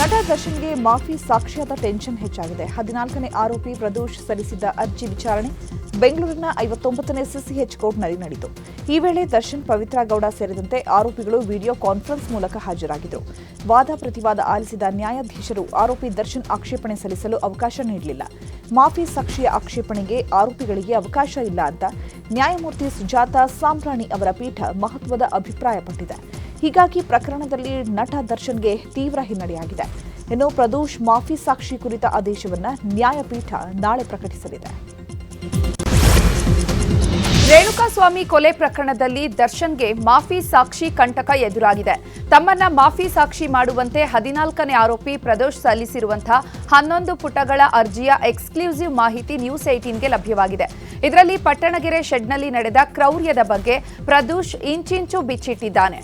ನಟ ದರ್ಶನ್ಗೆ ಮಾಫಿ ಸಾಕ್ಷ್ಯದ ಟೆನ್ಷನ್ ಹೆಚ್ಚಾಗಿದೆ. 14ನೇ ಆರೋಪಿ ಪ್ರದೋಷ್ ಸಲ್ಲಿಸಿದ್ದ ಅರ್ಜಿ ವಿಚಾರಣೆ ಬೆಂಗಳೂರಿನ 59ನೇ ಸಿಸಿಎಚ್ ಕೋರ್ಟ್ನಲ್ಲಿ ನಡೆಯಿತು. ಈ ವೇಳೆ ದರ್ಶನ್, ಪವಿತ್ರ ಗೌಡ ಸೇರಿದಂತೆ ಆರೋಪಿಗಳು ವಿಡಿಯೋ ಕಾನ್ಫರೆನ್ಸ್ ಮೂಲಕ ಹಾಜರಾಗಿದ್ದರು. ವಾದ ಪ್ರತಿವಾದ ಆಲಿಸಿದ ನ್ಯಾಯಾಧೀಶರು ಆರೋಪಿ ದರ್ಶನ್ ಆಕ್ಷೇಪಣೆ ಸಲ್ಲಿಸಲು ಅವಕಾಶ ನೀಡಲಿಲ್ಲ. ಮಾಫಿ ಸಾಕ್ಷಿಯ ಆಕ್ಷೇಪಣೆಗೆ ಆರೋಪಿಗಳಿಗೆ ಅವಕಾಶ ಇಲ್ಲ ಅಂತ ನ್ಯಾಯಮೂರ್ತಿ ಸುಜಾತಾ ಸಾಂಬ್ರಾಣಿ ಅವರ ಪೀಠ ಮಹತ್ವದ ಅಭಿಪ್ರಾಯಪಟ್ಟಿದೆ. ಹೀಗಾಗಿ ಪ್ರಕರಣದಲ್ಲಿ ನಟ ದರ್ಶನ್ಗೆ ತೀವ್ರ ಹಿನ್ನಡೆಯಾಗಿದೆ. ಇನ್ನು ಪ್ರದೋಷ್ ಮಾಫಿ ಸಾಕ್ಷಿ ಕುರಿತ ಆದೇಶವನ್ನು ನ್ಯಾಯಪೀಠ ನಾಳೆ ಪ್ರಕಟಿಸಲಿದೆ. ರೇಣುಕಾಸ್ವಾಮಿ ಕೊಲೆ ಪ್ರಕರಣದಲ್ಲಿ ದರ್ಶನ್ಗೆ ಮಾಫಿ ಸಾಕ್ಷಿ ಕಂಟಕ ಎದುರಾಗಿದೆ. ತಮ್ಮನ್ನ ಮಾಫಿ ಸಾಕ್ಷಿ ಮಾಡುವಂತೆ 14ನೇ ಆರೋಪಿ ಪ್ರದೋಷ್ ಸಲ್ಲಿಸಿರುವಂತಹ 11 ಪುಟಗಳ ಅರ್ಜಿಯ ಎಕ್ಸ್ಕ್ಲೂಸಿವ್ ಮಾಹಿತಿ ನ್ಯೂಸ್ 18ಗೆ ಲಭ್ಯವಾಗಿದೆ. ಇದರಲ್ಲಿ ಪಟ್ಟಣಗೆರೆ ಶೆಡ್ನಲ್ಲಿ ನಡೆದ ಕ್ರೌರ್ಯದ ಬಗ್ಗೆ ಪ್ರದೋಷ್ ಇಂಚಿಂಚು ಬಿಚ್ಚಿಟ್ಟಿದ್ದಾನೆ.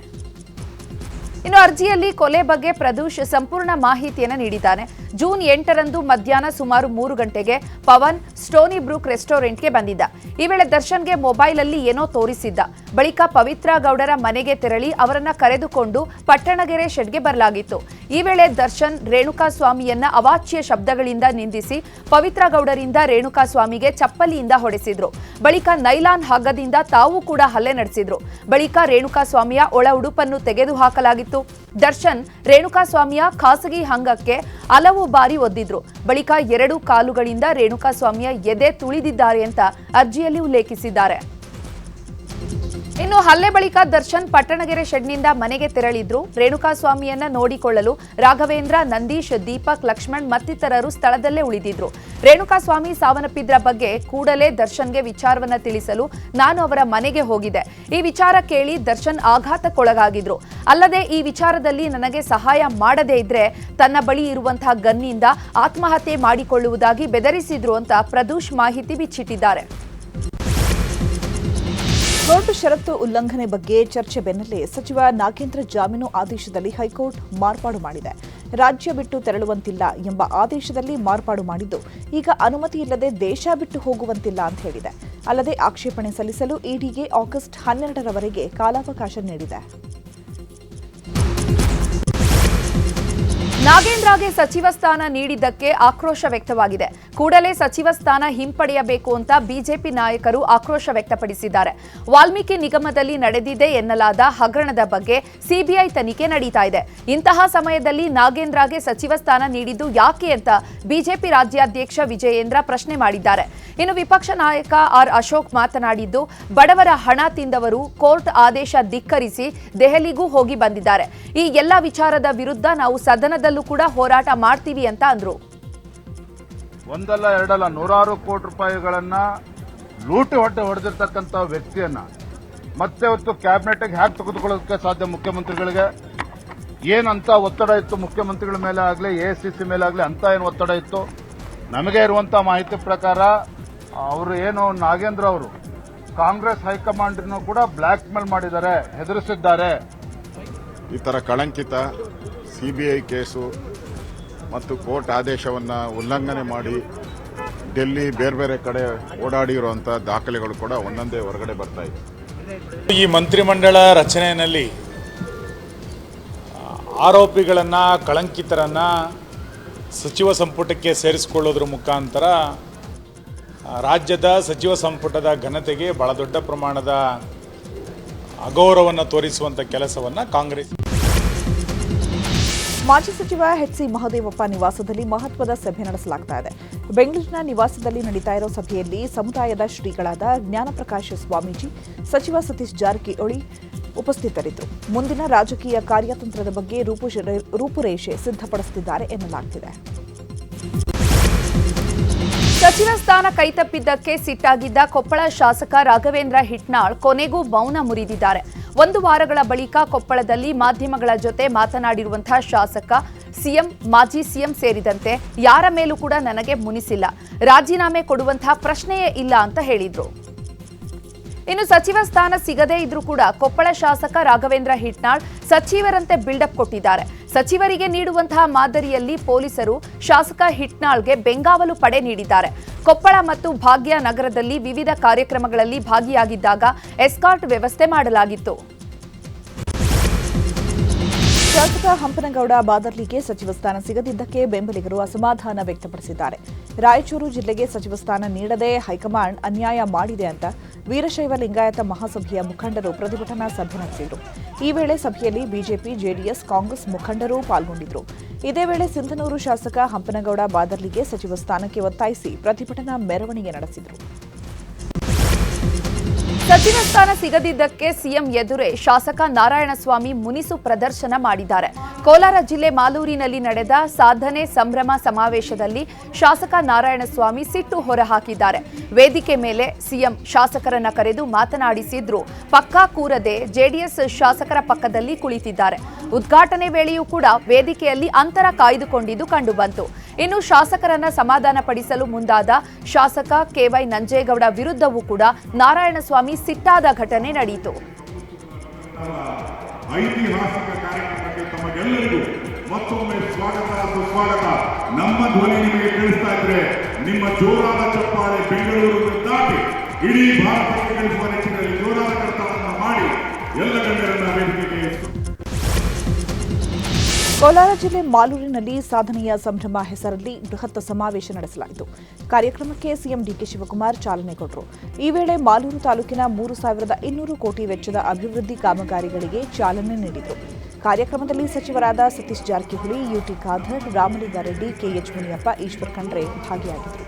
ಇನ್ನು ಅರ್ಜಿಯಲ್ಲಿ ಕೊಲೆ ಬಗ್ಗೆ ಪ್ರದೋಷ್ ಸಂಪೂರ್ಣ ಮಾಹಿತಿಯನ್ನು ನೀಡಿದ್ದಾನೆ. ಜೂನ್ 8ರಂದು ಮಧ್ಯಾಹ್ನ ಸುಮಾರು 3 ಗಂಟೆಗೆ ಪವನ್ ಸ್ಟೋನಿ ಬ್ರೂಕ್ ರೆಸ್ಟೋರೆಂಟ್ಗೆ ಬಂದಿದ್ದ. ಈ ವೇಳೆ ದರ್ಶನ್ಗೆ ಮೊಬೈಲ್ ಅಲ್ಲಿ ಏನೋ ತೋರಿಸಿದ್ದ. ಬಳಿಕ ಪವಿತ್ರ ಗೌಡರ ಮನೆಗೆ ತೆರಳಿ ಅವರನ್ನ ಕರೆದುಕೊಂಡು ಪಟ್ಟಣಗೆರೆ ಶೆಡ್ಗೆ ಬರಲಾಗಿತ್ತು. ಈ ವೇಳೆ ದರ್ಶನ್ ರೇಣುಕಾಸ್ವಾಮಿಯನ್ನ ಅವಾಚ್ಯ ಶಬ್ದಗಳಿಂದ ನಿಂದಿಸಿ ಪವಿತ್ರ ಗೌಡರಿಂದ ರೇಣುಕಾಸ್ವಾಮಿಗೆ ಚಪ್ಪಲಿಯಿಂದ ಹೊಡೆಸಿದ್ರು. ಬಳಿಕ ನೈಲಾನ್ ಹಗ್ಗದಿಂದ ತಾವು ಕೂಡ ಹಲ್ಲೆ ನಡೆಸಿದ್ರು. ಬಳಿಕ ರೇಣುಕಾಸ್ವಾಮಿಯ ಒಳ ಉಡುಪನ್ನು ತೆಗೆದುಹಾಕಲಾಗಿತ್ತು. ದರ್ಶನ್ ರೇಣುಕಾಸ್ವಾಮಿಯ ಖಾಸಗಿ ಅಂಗಕ್ಕೆ ಹಲವು ಬಾರಿ ಒದ್ದಿದ್ರು. ಬಳಿಕ 2 ಕಾಲುಗಳಿಂದ ರೇಣುಕಾಸ್ವಾಮಿಯ ಎದೆ ತುಳಿದಿದ್ದಾರೆ ಅಂತ ಅರ್ಜಿಯಲ್ಲಿ ಉಲ್ಲೇಖಿಸಿದ್ದಾರೆ. ಇನ್ನು ಹಲ್ಲೆ ಬಳಿಕ ದರ್ಶನ್ ಪಟ್ಟಣಗೆರೆ ಶೆಡ್ನಿಂದ ಮನೆಗೆ ತೆರಳಿದ್ರು. ರೇಣುಕಾಸ್ವಾಮಿಯನ್ನ ನೋಡಿಕೊಳ್ಳಲು ರಾಘವೇಂದ್ರ, ನಂದೀಶ್, ದೀಪಕ್, ಲಕ್ಷ್ಮಣ್ ಮತ್ತಿತರರು ಸ್ಥಳದಲ್ಲೇ ಉಳಿದಿದ್ರು. ರೇಣುಕಾಸ್ವಾಮಿ ಸಾವನ್ನಪ್ಪಿದ್ರ ಬಗ್ಗೆ ಕೂಡಲೇ ದರ್ಶನ್ಗೆ ವಿಚಾರವನ್ನ ತಿಳಿಸಲು ನಾನು ಅವರ ಮನೆಗೆ ಹೋಗಿದ್ದೆ. ಈ ವಿಚಾರ ಕೇಳಿ ದರ್ಶನ್ ಆಘಾತಕ್ಕೊಳಗಾಗಿದ್ರು. ಅಲ್ಲದೆ ಈ ವಿಚಾರದಲ್ಲಿ ನನಗೆ ಸಹಾಯ ಮಾಡದೇ ಇದ್ರೆ ತನ್ನ ಬಳಿ ಇರುವಂತಹ ಗನ್ನಿಂದ ಆತ್ಮಹತ್ಯೆ ಮಾಡಿಕೊಳ್ಳುವುದಾಗಿ ಬೆದರಿಸಿದ್ರು ಅಂತ ಪ್ರದೋಷ್ ಮಾಹಿತಿ ಬಿಚ್ಚಿಟ್ಟಿದ್ದಾರೆ. ಕೋರ್ಟ್ ಷರತ್ತು ಉಲ್ಲಂಘನೆ ಬಗ್ಗೆ ಚರ್ಚೆ ಬೆನ್ನಲ್ಲೇ ಸಚಿವ ನಾಗೇಂದ್ರ ಜಾಮೀನು ಆದೇಶದಲ್ಲಿ ಹೈಕೋರ್ಟ್ ಮಾರ್ಪಾಡು ಮಾಡಿದೆ. ರಾಜ್ಯ ಬಿಟ್ಟು ತೆರಳುವಂತಿಲ್ಲ ಎಂಬ ಆದೇಶದಲ್ಲಿ ಮಾರ್ಪಾಡು ಮಾಡಿದ್ದು ಈಗ ಅನುಮತಿ ಇಲ್ಲದೆ ದೇಶ ಬಿಟ್ಟು ಹೋಗುವಂತಿಲ್ಲ ಅಂತ ಹೇಳಿದೆ. ಅಲ್ಲದೆ ಆಕ್ಷೇಪಣೆ ಸಲ್ಲಿಸಲು ಇಡಿಗೆ ಆಗಸ್ಟ್ 12ರವರೆಗೆ ಕಾಲಾವಕಾಶ ನೀಡಿದೆ. ನಾಗೇಂದ್ರಗೆ ಸಚಿವ ಸ್ಥಾನ ನೀಡಿದ್ದಕ್ಕೆ ಆಕ್ರೋಶ ವ್ಯಕ್ತವಾಗಿದೆ. ಕೂಡಲೇ ಸಚಿವ ಸ್ಥಾನ ಹಿಂಪಡೆಯಬೇಕು ಅಂತ ಬಿಜೆಪಿ ನಾಯಕರು ಆಕ್ರೋಶ ವ್ಯಕ್ತಪಡಿಸಿದ್ದಾರೆ. ವಾಲ್ಮೀಕಿ ನಿಗಮದಲ್ಲಿ ನಡೆದಿದೆ ಎನ್ನಲಾದ ಹಗರಣದ ಬಗ್ಗೆ ಸಿಬಿಐ ತನಿಖೆ ನಡೀತಾ ಇದೆ. ಇಂತಹ ಸಮಯದಲ್ಲಿ ನಾಗೇಂದ್ರಗೆ ಸಚಿವ ಸ್ಥಾನ ನೀಡಿದ್ದು ಯಾಕೆ ಅಂತ ಬಿಜೆಪಿ ರಾಜ್ಯಾಧ್ಯಕ್ಷ ವಿಜಯೇಂದ್ರ ಪ್ರಶ್ನೆ ಮಾಡಿದ್ದಾರೆ. ಇನ್ನು ವಿಪಕ್ಷ ನಾಯಕ ಆರ್ ಅಶೋಕ್ ಮಾತನಾಡಿದ್ದು, ಬಡವರ ಹಣ ತಿಂದವರು ಕೋರ್ಟ್ ಆದೇಶ ಧಿಕ್ಕರಿಸಿ ದೆಹಲಿಗೂ ಹೋಗಿ ಬಂದಿದ್ದಾರೆ. ಈ ಎಲ್ಲ ವಿಚಾರದ ವಿರುದ್ಧ ನಾವು ಸದನದಲ್ಲೂ ಕೂಡ ಹೋರಾಟ ಮಾಡ್ತೀವಿ ಅಂತ ಅಂದ್ರು. ಒಂದಲ್ಲ ಎರಡಲ್ಲ 100 ಕೋಟಿ ರೂಪಾಯಿಗಳನ್ನ ಲೂಟಿ ಹೊಡೆದಿರ್ತಕ್ಕಂಥ ವ್ಯಕ್ತಿಯನ್ನ ಮತ್ತೆ ಹೊತ್ತು ಕ್ಯಾಬಿನೆಟ್ಗೆ ಹ್ಯಾಕ್ ತೆಗೆದುಕೊಳ್ಳೋದಕ್ಕೆ ಸಾಧ್ಯ? ಮುಖ್ಯಮಂತ್ರಿಗಳಿಗೆ ಏನಂತ ಒತ್ತಡ ಇತ್ತು? ಮುಖ್ಯಮಂತ್ರಿಗಳ ಮೇಲೆ ಆಗಲಿ ಎಐಸಿಸಿ ಮೇಲೆ ಆಗಲಿ ಅಂತ ಏನು ಒತ್ತಡ ಇತ್ತು? ನಮಗೆ ಇರುವಂತ ಮಾಹಿತಿ ಪ್ರಕಾರ ಅವರು ಏನು ನಾಗೇಂದ್ರ ಅವರು ಕಾಂಗ್ರೆಸ್ ಹೈಕಮಾಂಡ್ ಕೂಡ ಬ್ಲಾಕ್ ಮೇಲ್ ಮಾಡಿದ್ದಾರೆ, ಹೆದರಿಸಿದ್ದಾರೆ. ಈ ತರ ಕಳಂಕಿತ ಸಿಬಿಐ ಕೇಸು ಮತ್ತು ಕೋರ್ಟ್ ಆದೇಶವನ್ನು ಉಲ್ಲಂಘನೆ ಮಾಡಿ ಡೆಲ್ಲಿ ಬೇರೆ ಬೇರೆ ಕಡೆ ಓಡಾಡಿರುವಂತಹ ದಾಖಲೆಗಳು ಕೂಡ ಒಂದೊಂದೇ ಹೊರಗಡೆ ಬರ್ತಾ ಇದೆ. ಈ ಮಂತ್ರಿಮಂಡಲ ರಚನೆಯಲ್ಲಿ ಆರೋಪಿಗಳನ್ನು, ಕಳಂಕಿತರನ್ನ ಸಚಿವ ಸಂಪುಟಕ್ಕೆ ಸೇರಿಸಿಕೊಳ್ಳೋದ್ರ ಮುಖಾಂತರ ರಾಜ್ಯದ ಸಚಿವ ಸಂಪುಟದ ಘನತೆಗೆ ಬಹಳ ದೊಡ್ಡ ಪ್ರಮಾಣದ ಅಗೌರವವನ್ನು ತೋರಿಸುವಂಥ ಕೆಲಸವನ್ನು ಕಾಂಗ್ರೆಸ್. ಮಾಜಿ ಸಚಿವ ಎಚ್.ಸಿ. ಮಹದೇವಪ್ಪ ನಿವಾಸದಲ್ಲಿ ಮಹತ್ವದ ಸಭೆ ನಡೆಸಲಾಗ್ತಾ ಇದೆ. ಬೆಂಗಳೂರಿನ ನಿವಾಸದಲ್ಲಿ ನಡೀತಾ ಇರೋ ಸಭೆಯಲ್ಲಿ ಸಮುದಾಯದ ಶ್ರೀಗಳಾದ ಜ್ಞಾನಪ್ರಕಾಶ ಸ್ವಾಮೀಜಿ, ಸಚಿವ ಸತೀಶ್ ಜಾರಕಿಹೊಳಿ ಉಪಸ್ಥಿತರಿದ್ದರು. ಮುಂದಿನ ರಾಜಕೀಯ ಕಾರ್ಯತಂತ್ರದ ಬಗ್ಗೆ ರೂಪುರೇಷೆ ಸಿದ್ಧಪಡಿಸುತ್ತಿದ್ದಾರೆ ಎನ್ನಲಾಗ್ತಿದೆ. ಸಚಿವ ಸ್ಥಾನ ಕೈತಪ್ಪಿದ್ದಕ್ಕೆ ಸಿಟ್ಟಾಗಿದ್ದ ಕೊಪ್ಪಳ ಶಾಸಕ ರಾಘವೇಂದ್ರ ಹಿಟ್ನಾಳ್ ಕೊನೆಗೂ ಮೌನ ಮುರಿದಿದ್ದಾರೆ. 1 ವಾರಗಳ ಬಳಿಕ ಕೊಪ್ಪಳದಲ್ಲಿ ಮಾಧ್ಯಮಗಳ ಜೊತೆ ಮಾತನಾಡಿರುವಂತಹ ಶಾಸಕ, ಸಿಎಂ, ಮಾಜಿ ಸಿಎಂ ಸೇರಿದಂತೆ ಯಾರ ಮೇಲೂ ಕೂಡ ನನಗೆ ಮುನಿಸಿಲ್ಲ, ರಾಜೀನಾಮೆ ಕೊಡುವಂತಹ ಪ್ರಶ್ನೆಯೇ ಇಲ್ಲ ಅಂತ ಹೇಳಿದ್ರು. ಇನ್ನು ಸಚಿವ ಸ್ಥಾನ ಸಿಗದೇ ಇದ್ರೂ ಕೂಡ ಕೊಪ್ಪಳ ಶಾಸಕ ರಾಘವೇಂದ್ರ ಹಿಟ್ನಾಳ್ ಸಚಿವರಂತೆ ಬಿಲ್ಡಪ್ ಕೊಟ್ಟಿದ್ದಾರೆ. ಸಚಿವರಿಗೆ ನೀಡುವಂತಹ ಮಾದರಿಯಲ್ಲಿ ಪೊಲೀಸರು ಶಾಸಕ ಹಿಟ್ನಾಳ್ಗೆ ಬೆಂಗಾವಲು ಪಡೆ ನೀಡಿದ್ದಾರೆ. ಕೊಪ್ಪಳ ಮತ್ತು ಭಾಗ್ಯ ನಗರದಲ್ಲಿ ವಿವಿಧ ಕಾರ್ಯಕ್ರಮಗಳಲ್ಲಿ ಭಾಗಿಯಾಗಿದ್ದಾಗ ಎಸ್ಕಾರ್ಟ್ ವ್ಯವಸ್ಥೆ ಮಾಡಲಾಗಿತ್ತು. ಶಾಸಕ ಹಂಪನಗೌಡ ಬಾದರ್ಲಿಗೆ ಸಚಿವ ಸ್ಥಾನ ಸಿಗದಿದ್ದಕ್ಕೆ ಬೆಂಬಲಿಗರು ಅಸಮಾಧಾನ ವ್ಯಕ್ತಪಡಿಸಿದ್ದಾರೆ. ರಾಯಚೂರು ಜಿಲ್ಲೆಗೆ ಸಚಿವ ಸ್ಥಾನ ನೀಡದೆ ಹೈಕಮಾಂಡ್ ಅನ್ಯಾಯ ಮಾಡಿದೆ ಅಂತ ವೀರಶೈವ ಲಿಂಗಾಯತ ಮಹಾಸಭೆಯ ಮುಖಂಡರು ಪ್ರತಿಭಟನಾ ಸಭೆ ನಡೆಸಿದರು. ಈ ವೇಳೆ ಸಭೆಯಲ್ಲಿ ಬಿಜೆಪಿ, ಜೆಡಿಎಸ್, ಕಾಂಗ್ರೆಸ್ ಮುಖಂಡರು ಪಾಲ್ಗೊಂಡಿದ್ದರು. ಇದೇ ವೇಳೆ ಸಿಂಧನೂರು ಶಾಸಕ ಹಂಪನಗೌಡ ಬಾದರ್ಲಿಗೆ ಸಚಿವ ಸ್ಥಾನಕ್ಕೆ ಒತ್ತಾಯಿಸಿ ಪ್ರತಿಭಟನಾ ಮೆರವಣಿಗೆ ನಡೆಸಿದರು. ಸಚಿವ ಸ್ಥಾನ ಸಿಗದಿದ್ದಕ್ಕೆ ಸಿಎಂ ಎದುರೇ ಶಾಸಕ ನಾರಾಯಣಸ್ವಾಮಿ ಮುನಿಸು ಪ್ರದರ್ಶನ ಮಾಡಿದ್ದಾರೆ. ಕೋಲಾರ ಜಿಲ್ಲೆ ಮಾಲೂರಿನಲ್ಲಿ ನಡೆದ ಸಾಧನೆ ಸಂಭ್ರಮ ಸಮಾವೇಶದಲ್ಲಿ ಶಾಸಕ ನಾರಾಯಣಸ್ವಾಮಿ ಸಿಟ್ಟು ಹೊರಹಾಕಿದ್ದಾರೆ. ವೇದಿಕೆ ಮೇಲೆ ಸಿಎಂ ಶಾಸಕರನ್ನ ಕರೆದು ಮಾತನಾಡಿಸಿದ್ರು ಪಕ್ಕಾ ಕೂರದೆ ಜೆಡಿಎಸ್ ಶಾಸಕರ ಪಕ್ಕದಲ್ಲಿ ಕುಳಿತಿದ್ದಾರೆ. ಉದ್ಘಾಟನೆ ವೇಳೆಯೂ ಕೂಡ ವೇದಿಕೆಯಲ್ಲಿ ಅಂತರ ಕಾಯ್ದುಕೊಂಡಿದ್ದು ಕಂಡುಬಂತು. ಇನ್ನು ಶಾಸಕರನ್ನ ಸಮಾಧಾನಪಡಿಸಲು ಮುಂದಾದ ಶಾಸಕ ಕೆವೈ ನಂಜೇಗೌಡ ವಿರುದ್ಧವೂ ಕೂಡ ನಾರಾಯಣಸ್ವಾಮಿ ಸಿಟ್ಟಾದ ಘಟನೆ ನಡೆಯಿತು. ಐತಿಹಾಸಿಕ ಕಾರ್ಯಕ್ರಮಕ್ಕೆ ತಮಗೆಲ್ಲರಿಗೂ ಮತ್ತೊಮ್ಮೆ ಸ್ವಾಗತ ಸುಸ್ವಾಗತ. ನಮ್ಮ ಧ್ವನಿ ನಿಮಗೆ ಕೇಳಿಸ್ತಾ ಇದ್ರೆ ನಿಮ್ಮ ಜೋರಾದ ಚಪ್ಪಾಳೆ ಬೆಂಗಳೂರು ದಾಟಿ ಇಡೀ ಭಾರತಕ್ಕೆ ಕೇಳಿಸುವ ನಿಟ್ಟಿನಲ್ಲಿ ಜೋರಾದ ಕರ್ತವ್ಯವನ್ನು ಮಾಡಿ ಎಲ್ಲ ಗಣ್ಯರನ್ನ ವೇದಿಕೆಗೆ. ಕೋಲಾರ ಜಿಲ್ಲೆ ಮಾಲೂರಿನಲ್ಲಿ ಸಾಧನೆಯ ಸಂಭ್ರಮ ಹೆಸರಲ್ಲಿ ಬೃಹತ್ ಸಮಾವೇಶ ನಡೆಸಲಾಯಿತು. ಕಾರ್ಯಕ್ರಮಕ್ಕೆ ಸಿಎಂ ಡಿಕೆ ಶಿವಕುಮಾರ್ ಚಾಲನೆ ಕೊಟ್ಟರು. ಈ ವೇಳೆ ಮಾಲೂರು ತಾಲೂಕಿನ 3,200 ಕೋಟಿ ವೆಚ್ಚದ ಅಭಿವೃದ್ಧಿ ಕಾಮಗಾರಿಗಳಿಗೆ ಚಾಲನೆ ನೀಡಿದರು. ಕಾರ್ಯಕ್ರಮದಲ್ಲಿ ಸಚಿವರಾದ ಸತೀಶ್ ಜಾರಕಿಹೊಳಿ, ಯುಟಿ ಖಾದರ್, ರಾಮಲಿಂಗಾರೆಡ್ಡಿ, ಕೆಎಚ್ ಮುನಿಯಪ್ಪ, ಈಶ್ವರ್ ಖಂಡ್ರೆ ಭಾಗಿಯಾಗಿದ್ದರು.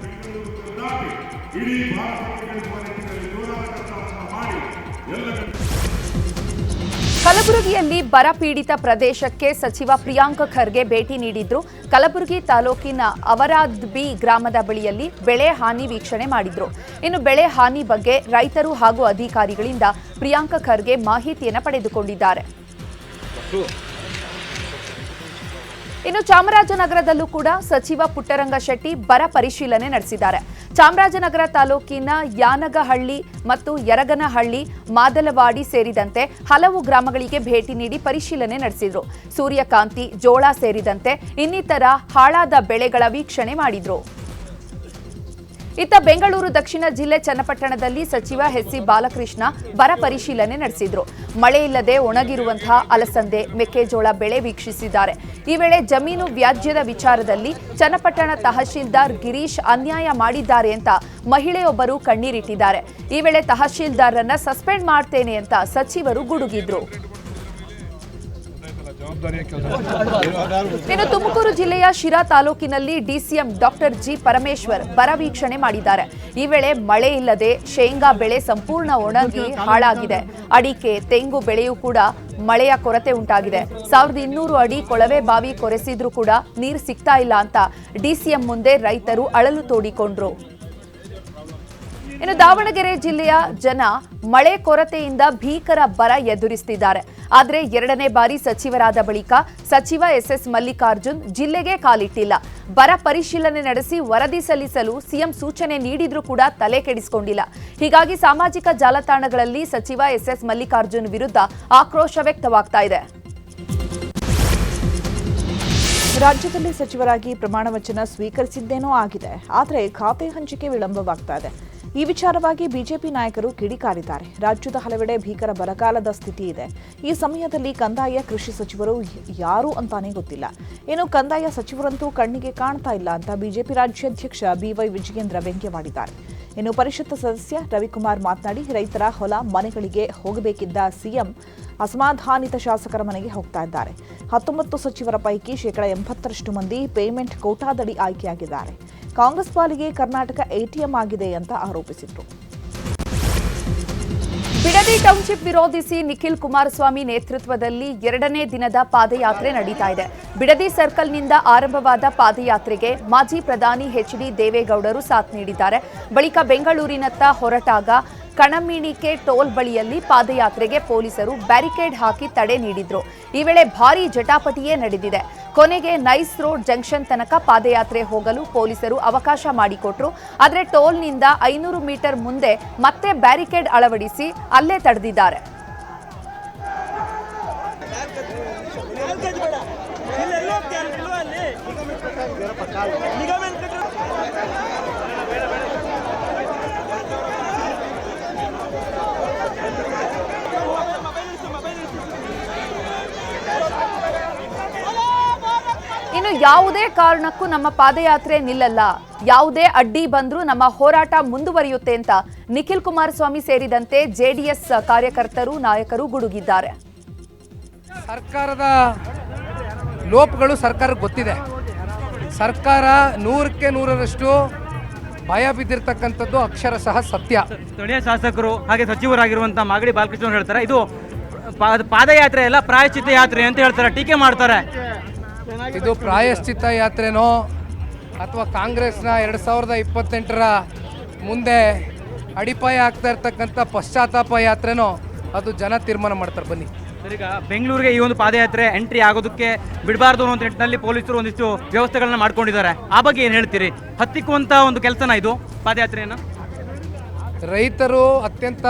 ಕಲಬುರಗಿಯಲ್ಲಿ ಬರ ಪೀಡಿತ ಪ್ರದೇಶಕ್ಕೆ ಸಚಿವ ಪ್ರಿಯಾಂಕ್ ಖರ್ಗೆ ಭೇಟಿ ನೀಡಿದ್ರು. ಕಲಬುರಗಿ ತಾಲೂಕಿನ ಅವರಾದ್ ಬಿ ಗ್ರಾಮದ ಬಳಿಯಲ್ಲಿ ಬೆಳೆ ಹಾನಿ ವೀಕ್ಷಣೆ ಮಾಡಿದ್ರು. ಇನ್ನು ಬೆಳೆ ಹಾನಿ ಬಗ್ಗೆ ರೈತರು ಹಾಗೂ ಅಧಿಕಾರಿಗಳಿಂದ ಪ್ರಿಯಾಂಕ್ ಖರ್ಗೆ ಮಾಹಿತಿಯನ್ನು ಪಡೆದುಕೊಂಡಿದ್ದಾರೆ. ಇನ್ನು ಚಾಮರಾಜನಗರದಲ್ಲೂ ಕೂಡ ಸಚಿವ ಪುಟ್ಟರಂಗ ಶೆಟ್ಟಿ ಬರ ಪರಿಶೀಲನೆ ನಡೆಸಿದ್ದಾರೆ. ಚಾಮರಾಜನಗರ ತಾಲೂಕಿನ ಯಾನಗಹಳ್ಳಿ ಮತ್ತು ಯರಗನಹಳ್ಳಿ, ಮಾದಲವಾಡಿ ಸೇರಿದಂತೆ ಹಲವು ಗ್ರಾಮಗಳಿಗೆ ಭೇಟಿ ನೀಡಿ ಪರಿಶೀಲನೆ ನಡೆಸಿದ್ರು. ಸೂರ್ಯಕಾಂತಿ, ಜೋಳ ಸೇರಿದಂತೆ ಇನ್ನಿತರ ಹಾಳಾದ ಬೆಳೆಗಳ ವೀಕ್ಷಣೆ ಮಾಡಿದ್ರು. ಇತ್ತ ಬೆಂಗಳೂರು ದಕ್ಷಿಣ ಜಿಲ್ಲೆ ಚನ್ನಪಟ್ಟಣದಲ್ಲಿ ಸಚಿವ ಎಸ್.ಸಿ. ಬಾಲಕೃಷ್ಣ ಬರ ಪರಿಶೀಲನೆ ನಡೆಸಿದ್ರು. ಮಳೆ ಇಲ್ಲದೆ ಒಣಗಿರುವಂತಹ ಅಲಸಂದೆ, ಮೆಕ್ಕೆಜೋಳ ಬೆಳೆ ವೀಕ್ಷಿಸಿದ್ದಾರೆ. ಈ ವೇಳೆ ಜಮೀನು ವ್ಯಾಜ್ಯದ ವಿಚಾರದಲ್ಲಿ ಚನ್ನಪಟ್ಟಣ ತಹಶೀಲ್ದಾರ್ ಗಿರೀಶ್ ಅನ್ಯಾಯ ಮಾಡಿದ್ದಾರೆ ಅಂತ ಮಹಿಳೆಯೊಬ್ಬರು ಕಣ್ಣೀರಿಟ್ಟಿದ್ದಾರೆ. ಈ ವೇಳೆ ತಹಶೀಲ್ದಾರ್ರನ್ನ ಸಸ್ಪೆಂಡ್ ಮಾಡ್ತೇನೆ ಅಂತ ಸಚಿವರು ಗುಡುಗಿದ್ರು. ಇನ್ನು ತುಮಕೂರು ಜಿಲ್ಲೆಯ ಶಿರಾ ತಾಲೂಕಿನಲ್ಲಿ ಡಿಸಿಎಂ ಡಾಕ್ಟರ್ ಜಿ ಪರಮೇಶ್ವರ್ ಬರ ವೀಕ್ಷಣೆ ಮಾಡಿದ್ದಾರೆ. ಈ ವೇಳೆ ಮಳೆ ಇಲ್ಲದೆ ಶೇಂಗಾ ಬೆಳೆ ಸಂಪೂರ್ಣ ಒಣಗಿ ಹಾಳಾಗಿದೆ. ಅಡಿಕೆ, ತೆಂಗು ಬೆಳೆಯೂ ಕೂಡ ಮಳೆಯ ಕೊರತೆ ಉಂಟಾಗಿದೆ. 1200 ಅಡಿ ಕೊಳವೆ ಬಾವಿ ಕೊರೆಸಿದ್ರೂ ಕೂಡ ನೀರು ಸಿಗ್ತಾ ಇಲ್ಲ ಅಂತ ಡಿಸಿಎಂ ಮುಂದೆ ರೈತರು ಅಳಲು ತೋಡಿಕೊಂಡ್ರು. ಇನ್ನು ದಾವಣಗೆರೆ ಜಿಲ್ಲೆಯ ಜನ ಮಳೆ ಕೊರತೆಯಿಂದ ಭೀಕರ ಬರ ಎದುರಿಸುತ್ತಿದ್ದಾರೆ. ಆದರೆ 2ನೇ ಬಾರಿ ಸಚಿವರಾದ ಬಳಿಕ ಸಚಿವ ಎಸ್.ಎಸ್. ಮಲ್ಲಿಕಾರ್ಜುನ್ ಜಿಲ್ಲೆಗೆ ಕಾಲಿಟ್ಟಿಲ್ಲ. ಬರ ಪರಿಶೀಲನೆ ನಡೆಸಿ ವರದಿ ಸಲ್ಲಿಸಲು ಸಿಎಂ ಸೂಚನೆ ನೀಡಿದ್ರೂ ಕೂಡ ತಲೆ ಕೆಡಿಸಿಕೊಂಡಿಲ್ಲ. ಹೀಗಾಗಿ ಸಾಮಾಜಿಕ ಜಾಲತಾಣಗಳಲ್ಲಿ ಸಚಿವ ಎಸ್.ಎಸ್. ಮಲ್ಲಿಕಾರ್ಜುನ್ ವಿರುದ್ಧ ಆಕ್ರೋಶ ವ್ಯಕ್ತವಾಗ್ತಾ ಇದೆ. ರಾಜ್ಯದಲ್ಲಿ ಸಚಿವರಾಗಿ ಪ್ರಮಾಣ ವಚನ ಸ್ವೀಕರಿಸಿದ್ದೇನೋ ಆಗಿದೆ, ಆದರೆ ಖಾತೆ ಹಂಚಿಕೆ ವಿಳಂಬವಾಗ್ತಾ ಇದೆ. ಈ ವಿಚಾರವಾಗಿ ಬಿಜೆಪಿ ನಾಯಕರು ಕಿಡಿಕಾರಿದ್ದಾರೆ. ರಾಜ್ಯದ ಹಲವೆಡೆ ಭೀಕರ ಬರಗಾಲದ ಸ್ಥಿತಿ ಇದೆ. ಈ ಸಮಯದಲ್ಲಿ ಕಂದಾಯ, ಕೃಷಿ ಸಚಿವರು ಯಾರು ಅಂತಾನೆ ಗೊತ್ತಿಲ್ಲ. ಇನ್ನು ಕಂದಾಯ ಸಚಿವರಂತೂ ಕಣ್ಣಿಗೆ ಕಾಣ್ತಾ ಇಲ್ಲ ಅಂತ ಬಿಜೆಪಿ ರಾಜ್ಯಾಧ್ಯಕ್ಷ ಬಿವೈ ವಿಜಯೇಂದ್ರ ವ್ಯಂಗ್ಯವಾಡಿದ್ದಾರೆ. ಇನ್ನು ಪರಿಷತ್ ಸದಸ್ಯ ರವಿಕುಮಾರ್ ಮಾತನಾಡಿ, ರೈತರ ಹೊಲ ಮನೆಗಳಿಗೆ ಹೋಗಬೇಕಿದ್ದ ಸಿಎಂ ಅಸಮಾಧಾನಿತ ಶಾಸಕರ ಮನೆಗೆ ಹೋಗ್ತಾ ಇದ್ದಾರೆ. 19 ಸಚಿವರ ಪೈಕಿ 80% ಮಂದಿ ಪೇಮೆಂಟ್ ಕೋಟಾದಡಿ ಆಯ್ಕೆಯಾಗಿದ್ದಾರೆ. ಕಾಂಗ್ರೆಸ್ ಪಾಲಿಗೆ ಕರ್ನಾಟಕ ಎಟಿಎಂ ಆಗಿದೆ ಅಂತ ಆರೋಪಿಸಿದರು. ಬಿಡದಿ ಟೌನ್ಶಿಪ್ ವಿರೋಧಿಸಿ ನಿಖಿಲ್ ಕುಮಾರಸ್ವಾಮಿ ನೇತೃತ್ವದಲ್ಲಿ 2ನೇ ದಿನದ ಪಾದಯಾತ್ರೆ ನಡೀತಾ ಇದೆ. ಬಿಡದಿ ಸರ್ಕಲ್ನಿಂದ ಆರಂಭವಾದ ಪಾದಯಾತ್ರೆಗೆ ಮಾಜಿ ಪ್ರಧಾನಿ ಎಚ್.ಡಿ. ದೇವೇಗೌಡರು ಸಾಥ್ ನೀಡಿದ್ದಾರೆ. ಬಳಿಕ ಬೆಂಗಳೂರಿನತ್ತ ಹೊರಟಾಗ ಕಣಮಿಣಿಕೆ ಟೋಲ್ ಬಳಿಯಲ್ಲಿ ಪಾದಯಾತ್ರೆಗೆ ಪೊಲೀಸರು ಬ್ಯಾರಿಕೇಡ್ ಹಾಕಿ ತಡೆ ನೀಡಿದ್ರು. ಈ ವೇಳೆ ಭಾರೀ ಜಟಾಪಟಿಯೇ ನಡೆದಿದೆ. ಕೊನೆಗೆ ನೈಸ್ ರೋಡ್ ಜಂಕ್ಷನ್ ತನಕ ಪಾದಯಾತ್ರೆ ಹೋಗಲು ಪೊಲೀಸರು ಅವಕಾಶ ಮಾಡಿಕೊಟ್ರು. ಆದರೆ ಟೋಲ್ನಿಂದ 500 ಮೀಟರ್ ಮುಂದೆ ಮತ್ತೆ ಬ್ಯಾರಿಕೇಡ್ ಅಳವಡಿಸಿ ಅಲ್ಲೇ ತಡೆದಿದ್ದಾರೆ. ಇನ್ನು ಯಾವುದೇ ಕಾರಣಕ್ಕೂ ನಮ್ಮ ಪಾದಯಾತ್ರೆ ನಿಲ್ಲಲ್ಲ, ಯಾವುದೇ ಅಡ್ಡಿ ಬಂದರೂ ನಮ್ಮ ಹೋರಾಟ ಮುಂದುವರಿಯುತ್ತೆ ಅಂತ ನಿಖಿಲ್ ಕುಮಾರಸ್ವಾಮಿ ಸೇರಿದಂತೆ ಜೆಡಿಎಸ್ ಕಾರ್ಯಕರ್ತರು ನಾಯಕರು ಗುಡುಗಿದ್ದಾರೆ. ಸರ್ಕಾರದ ಲೋಪಗಳು ಸರ್ಕಾರಕ್ಕೆ ಗೊತ್ತಿದೆ. ಸರ್ಕಾರ 100ಕ್ಕೆ 100ರಷ್ಟು ಭಯ ಬಿದ್ದಿರ್ತಕ್ಕಂಥದ್ದು ಅಕ್ಷರಶಃ ಸತ್ಯ. ಸ್ಥಳೀಯ ಶಾಸಕರು ಹಾಗೆ ಸಚಿವರಾಗಿರುವಂಥ ಮಾಗಡಿ ಬಾಲಕೃಷ್ಣ ಹೇಳ್ತಾರೆ, ಇದು ಪಾದಯಾತ್ರೆ ಅಲ್ಲ ಪ್ರಾಯಶ್ಚಿತ್ತ ಯಾತ್ರೆ ಅಂತ ಹೇಳ್ತಾರೆ, ಟೀಕೆ ಮಾಡ್ತಾರೆ. ಇದು ಪ್ರಾಯಶ್ಚಿತ್ತ ಯಾತ್ರೆನೋ ಅಥವಾ ಕಾಂಗ್ರೆಸ್ನ 2028ರ ಮುಂದೆ ಅಡಿಪಾಯ ಆಗ್ತಾ ಇರ್ತಕ್ಕಂಥ ಪಶ್ಚಾತ್ತಾಪ ಯಾತ್ರೆನೋ ಅದು ಜನ ತೀರ್ಮಾನ ಮಾಡ್ತಾರೆ. ಬನ್ನಿ. ಈಗ ಬೆಂಗಳೂರಿಗೆ ಈ ಒಂದು ಪಾದಯಾತ್ರೆ ಎಂಟ್ರಿ ಆಗೋದಕ್ಕೆ ಬಿಡಬಾರ್ದು ಅನ್ನೋ ನಿಟ್ಟಿನಲ್ಲಿ ಪೊಲೀಸರು ಒಂದಿಷ್ಟು ವ್ಯವಸ್ಥೆಗಳನ್ನ ಮಾಡ್ಕೊಂಡಿದ್ದಾರೆ. ಆ ಬಗ್ಗೆ ಏನು ಹೇಳ್ತೀರಿ? ಹತ್ತಿಕ್ಕುವಂಥ ಒಂದು ಕೆಲಸನ ಇದು ಪಾದಯಾತ್ರೆಯನ್ನು? ರೈತರು ಅತ್ಯಂತ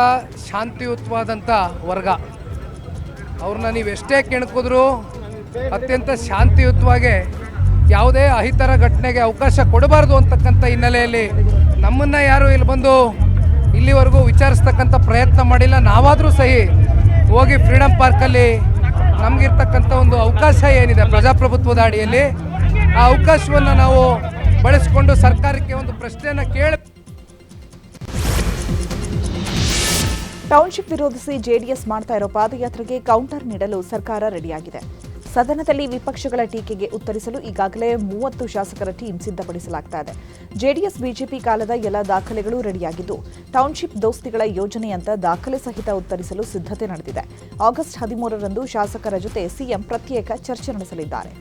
ಶಾಂತಿಯುತವಾದಂಥ ವರ್ಗ. ಅವ್ರನ್ನ ನೀವು ಎಷ್ಟೇ ಕೆಣಕಿದ್ರು ಅತ್ಯಂತ ಶಾಂತಿಯುತವಾಗಿ ಯಾವುದೇ ಅಹಿತರ ಘಟನೆಗೆ ಅವಕಾಶ ಕೊಡಬಾರ್ದು ಅಂತಕ್ಕಂಥ ಹಿನ್ನೆಲೆಯಲ್ಲಿ ನಮ್ಮನ್ನು ಯಾರು ಇಲ್ಲಿ ಬಂದು ಇಲ್ಲಿವರೆಗೂ ವಿಚಾರಿಸ್ತಕ್ಕಂಥ ಪ್ರಯತ್ನ ಮಾಡಿಲ್ಲ. ನಾವಾದರೂ ಸಹಿ ಹೋಗಿ ಫ್ರೀಡಮ್ ಪಾರ್ಕಲ್ಲಿ ನಮಗಿರ್ತಕ್ಕಂಥ ಒಂದು ಅವಕಾಶ ಏನಿದೆ ಪ್ರಜಾಪ್ರಭುತ್ವದ ಅಡಿಯಲ್ಲಿ, ಆ ಅವಕಾಶವನ್ನು ನಾವು ಬಳಸಿಕೊಂಡು ಸರ್ಕಾರಕ್ಕೆ ಒಂದು ಪ್ರಶ್ನೆಯನ್ನು ಕೇಳಿ ಟೌನ್ಶಿಪ್ ವಿರೋಧಿಸಿ ಜೆಡಿಎಸ್ ಮಾಡ್ತಾ ಇರೋ ಪಾದಯಾತ್ರೆಗೆ ಕೌಂಟರ್ ನೀಡಲು ಸರ್ಕಾರ ರೆಡಿಯಾಗಿದೆ. ಸದನದಲ್ಲಿ ವಿಪಕ್ಷಗಳ ಟೀಕೆಗೆ ಉತ್ತರಿಸಲು ಈಗಾಗಲೇ 30 ಶಾಸಕರ ಟೀಮ್ ಸಿದ್ಧಪಡಿಸಲಾಗ್ತಾ ಇದೆ. ಜೆಡಿಎಸ್ ಬಿಜೆಪಿ ಕಾಲದ ಎಲ್ಲ ದಾಖಲೆಗಳು ರೆಡಿಯಾಗಿದ್ದು, ಟೌನ್ಶಿಪ್ ದೋಸ್ತಿಗಳ ಯೋಜನೆ ಅಂತ ದಾಖಲೆ ಸಹಿತ ಉತ್ತರಿಸಲು ಸಿದ್ಧತೆ ನಡೆದಿದೆ. ಆಗಸ್ಟ್ 13ರಂದು ಶಾಸಕರ ಜೊತೆ ಸಿಎಂ ಪ್ರತ್ಯೇಕ ಚರ್ಚೆ ನಡೆಸಲಿದ್ದಾರೆ.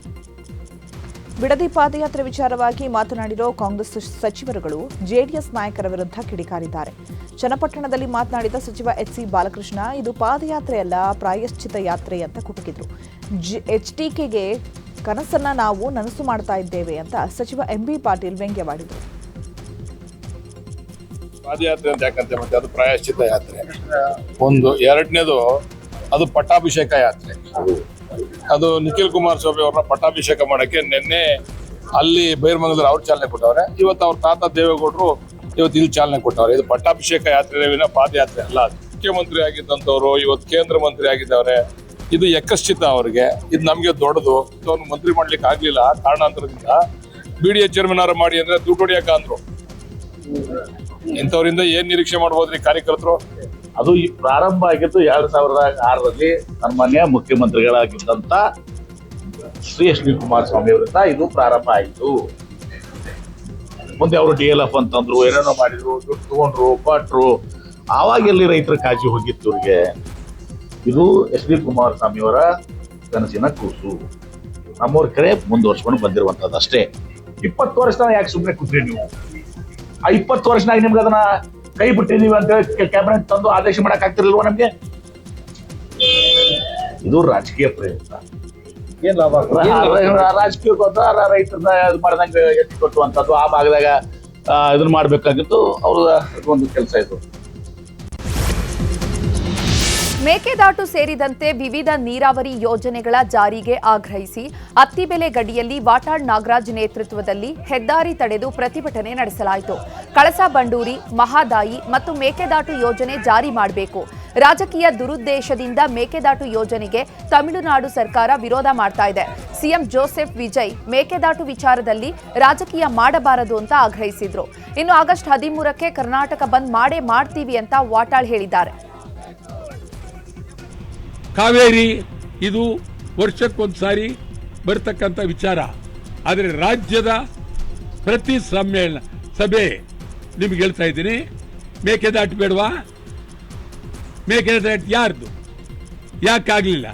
ಬಿಡದಿ ಪಾದಯಾತ್ರೆ ವಿಚಾರವಾಗಿ ಮಾತನಾಡಿರೋ ಕಾಂಗ್ರೆಸ್ ಸಚಿವರುಗಳು ಜೆಡಿಎಸ್ ನಾಯಕರ ವಿರುದ್ಧ ಕಿಡಿಕಾರಿದ್ದಾರೆ. ಚನ್ನಪಟ್ಟಣದಲ್ಲಿ ಮಾತನಾಡಿದ ಸಚಿವ ಎಚ್.ಸಿ. ಬಾಲಕೃಷ್ಣ, ಇದು ಪಾದಯಾತ್ರೆ ಅಲ್ಲ, ಪ್ರಾಯಶ್ಚಿತ ಯಾತ್ರೆ ಅಂತ ಕುಟುಕಿದ್ರು. ಎಚ್ಡಿಕೆಗೆ ಕನಸನ್ನ ನಾವು ನನಸು ಮಾಡ್ತಾ ಇದ್ದೇವೆ ಅಂತ ಸಚಿವ ಎಂಬಿ ಪಾಟೀಲ್ ವ್ಯಂಗ್ಯವಾಡಿದರು. ಪಾದಯಾತ್ರೆ ಅಂತ ಯಾಕಂತ ಮತ್ತೆ ಅದು ಪ್ರಾಯಶ್ಚಿತ ಯಾತ್ರೆ ಒಂದು. ಎರಡನೇದು ಅದು ಪಟ್ಟಾಭಿಷೇಕ ಯಾತ್ರೆ. ಅದು ನಿಖಿಲ್ ಕುಮಾರಸ್ವಾಮಿ ಅವ್ರನ್ನ ಪಟ್ಟಾಭಿಷೇಕ ಮಾಡಕ್ಕೆ ನಿನ್ನೆ ಅಲ್ಲಿ ಬೈರ್ಮಂಗಲದಲ್ಲಿ ಅವ್ರು ಚಾಲನೆ ಕೊಟ್ಟವ್ರೆ. ಇವತ್ತು ಅವ್ರ ತಾತ ದೇವೇಗೌಡರು ಇವತ್ತು ಇಲ್ಲಿ ಚಾಲನೆ ಕೊಟ್ಟವ್ರೆ. ಇದು ಪಟ್ಟಾಭಿಷೇಕ ಯಾತ್ರೆ ವಿನ ಪಾದಯಾತ್ರೆ ಅಲ್ಲ. ಮುಖ್ಯಮಂತ್ರಿ ಆಗಿದ್ದಂಥವ್ರು ಇವತ್ತು ಕೇಂದ್ರ ಮಂತ್ರಿ ಆಗಿದ್ದವ್ರೆ. ಇದು ಯಕಶ್ಚಿತ ಅವ್ರಿಗೆ, ಇದು ನಮ್ಗೆ ದೊಡ್ಡದು. ಅವ್ನು ಮಂತ್ರಿ ಮಾಡ್ಲಿಕ್ಕೆ ಆಗ್ಲಿಲ್ಲ ಕಾರಣಾಂತರದಿಂದ. BDA ಚೇರ್ಮನ್ ಅವರ ಮಾಡಿ ಅಂದ್ರೆ ದುಡ್ಡು ಹೊಡಿಯಕ ಅಂದ್ರು. ಇಂಥವ್ರಿಂದ ಏನ್ ನಿರೀಕ್ಷೆ ಮಾಡ್ಬೋದ್ರಿ ಕಾರ್ಯಕರ್ತರು? ಅದು ಪ್ರಾರಂಭ ಆಗಿದ್ದು 2006ರಲ್ಲಿ ಸನ್ಮಾನ್ಯ ಮುಖ್ಯಮಂತ್ರಿಗಳಾಗಿದ್ದಂತ ಶ್ರೀ ಎಚ್.ಡಿ. ಕುಮಾರಸ್ವಾಮಿ ಅವರಿಂದ ಇದು ಪ್ರಾರಂಭ ಆಯಿತು. ಮುಂದೆ ಅವರು DLF ಅಂತಂದ್ರು, ಏನೇನೋ ಮಾಡಿದ್ರು, ದುಡ್ಡು ತಗೊಂಡ್ರು, ಕೊಟ್ರು. ಆವಾಗ ಎಲ್ಲಿ ರೈತರ ಕಾಳಜಿ ಹೋಗಿತ್ತು ಅವ್ರಿಗೆ? ಇದು ಎಚ್.ಡಿ. ಕುಮಾರಸ್ವಾಮಿ ಅವರ ಕನಸಿನ ಕೂಸು. ನಮ್ಮವ್ರ ಕಡೆ ಮುಂದುವರ್ಸ್ಕೊಂಡು ಬಂದಿರುವಂತದ್ದು ಅಷ್ಟೇ. 20 ವರ್ಷ ಯಾಕೆ ಸುಮ್ಮನೆ ಕೂತ್ರಿ ನೀವು? ಆ 20 ವರ್ಷನಾಗ ನಿಮ್ಗೆ ಅದನ್ನ ಕೈ ಬಿಟ್ಟಿದೀವಿ ಅಂತ ಕ್ಯಾಬಿನೆಟ್ ತಂದು ಆದೇಶ ಮಾಡಕ್ ಆಗ್ತಿರ್ಲಿಲ್ವ ನಮ್ಗೆ? ಇದು ರಾಜಕೀಯ ಪ್ರಯತ್ನ. ಏನ್ ಲಾಭ? ರಾಜಕೀಯಕ್ಕೋತ ರೈತರನ್ನ ಇದು ಮಾಡ್ದಂಗೆ ಎತ್ತಿ ಕೊಟ್ಟುವಂಥದ್ದು, ಆ ಭಾಗದಾಗ ಇದನ್ನ ಮಾಡ್ಬೇಕಾಗಿತ್ತು. ಅವ್ರ ಒಂದು ಕೆಲಸ ಇದು. ಮೇಕೆದಾಟು ಸೇರಿದಂತೆ ವಿವಿಧ ನೀರಾವರಿ ಯೋಜನೆಗಳ ಜಾರಿಗೆ ಆಗ್ರಹಿಸಿ ಅತ್ತಿಬೆಲೆ ಗಡಿಯಲ್ಲಿ ವಾಟಾಳ್ ನಾಗರಾಜ್ ನೇತೃತ್ವದಲ್ಲಿ ಹೆದ್ದಾರಿ ತಡೆದು ಪ್ರತಿಭಟನೆ ನಡೆಸಲಾಯಿತು. ಕಳಸಾ ಬಂಡೂರಿ, ಮಹಾದಾಯಿ ಮತ್ತು ಮೇಕೆದಾಟು ಯೋಜನೆ ಜಾರಿ ಮಾಡಬೇಕು. ರಾಜಕೀಯ ದುರುದ್ದೇಶದಿಂದ ಮೇಕೆದಾಟು ಯೋಜನೆಗೆ ತಮಿಳುನಾಡು ಸರ್ಕಾರ ವಿರೋಧ ಮಾಡ್ತಾ ಇದೆ. ಸಿಎಂ ಜೋಸೆಫ್ ವಿಜಯ್ ಮೇಕೆದಾಟು ವಿಚಾರದಲ್ಲಿ ರಾಜಕೀಯ ಮಾಡಬಾರದು ಅಂತ ಆಗ್ರಹಿಸಿದ್ರು. ಇನ್ನು ಆಗಸ್ಟ್ 13ಕ್ಕೆ ಕರ್ನಾಟಕ ಬಂದ್ ಮಾಡೇ ಮಾಡ್ತೀವಿ ಅಂತ ವಾಟಾಳ್ ಹೇಳಿದ್ದಾರೆ. ಕಾವೇರಿ ಇದು ವರ್ಷಕ್ಕೊಂದ್ಸಾರಿ ಬರ್ತಕ್ಕಂಥ ವಿಚಾರ. ಆದರೆ ರಾಜ್ಯದ ಪ್ರತಿ ಸಭೆ ನಿಮ್ಗೆ ಹೇಳ್ತಾ ಇದ್ದೀನಿ, ಮೇಕೆದಾಟು ಬೇಡವಾ? ಮೇಕೆದಾಟು ಯಾರ್ದು? ಯಾಕಾಗ್ಲಿಲ್ಲ?